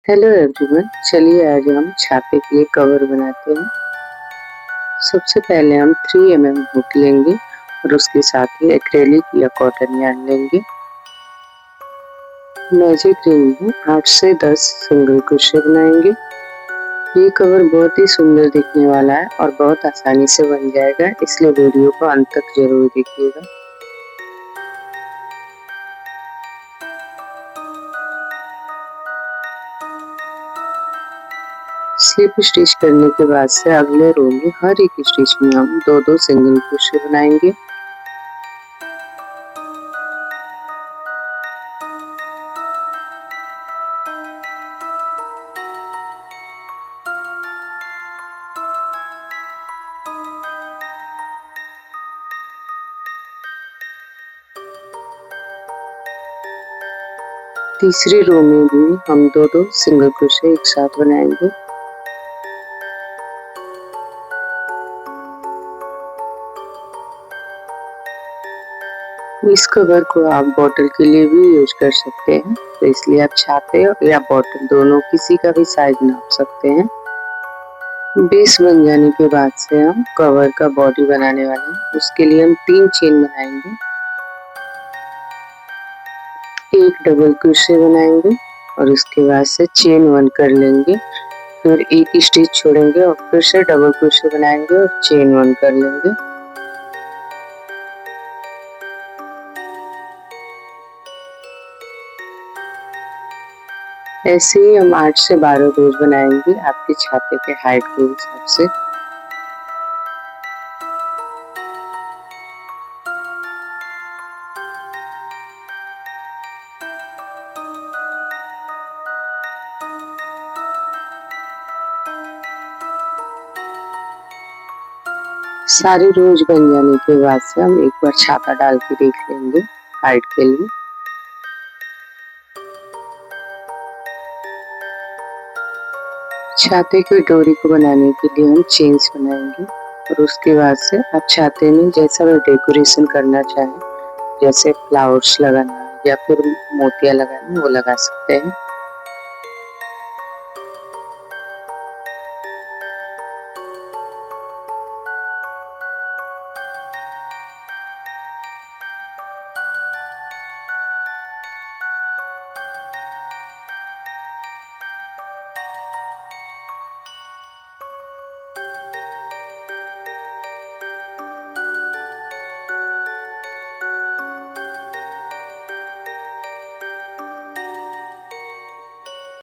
Hello everyone, चलिए आज हम छाते के लिए कवर बनाते हैं। सबसे पहले हम 3 mm हुक लेंगे और उसके साथ ही एक्रेलिक या कॉटन यार्न लेंगे। मैजिक रिंग में 8 से 10 सिंगल क्रोशे बनाएंगे। ये कवर बहुत ही सुंदर दिखने वाला है और बहुत आसानी से बन जाएगा, इसलिए वीडियो को अंत तक जरूर देखिएगा। स्लिप स्टिच करने के बाद से अगले रो में हर एक स्टिच में हम 2-2 सिंगल क्रोशे बनाएंगे। तीसरी रो में भी हम 2-2 सिंगल क्रोशे एक साथ बनाएंगे। इस कवर को आप बॉटल के लिए भी यूज कर सकते हैं, तो इसलिए आप छाते या बॉटल दोनों किसी का भी साइज नाप सकते हैं। बेस बन जाने के बाद से हम कवर का बॉडी बनाने वाले हैं। उसके लिए हम 3 चेन बनाएंगे, एक डबल क्रोशे बनाएंगे और उसके बाद से चेन 1 कर लेंगे, फिर एक स्टिच छोड़ेंगे और फिर से डबल क्रोशे बनाएंगे और चेन 1 कर लेंगे। ऐसे ही हम 8 से 12 रोज बनाएंगे आपके छाते के हाइट के हिसाब से। सारे रोज बन जाने के बाद से हम एक बार छाता डाल के देख लेंगे हाइट के लिए। छाते की डोरी को बनाने के लिए हम चेन्स बनाएंगे और उसके बाद से आप छाते में जैसा भी डेकोरेशन करना चाहें, जैसे फ्लावर्स लगाना या फिर मोतिया लगाना, वो लगा सकते हैं।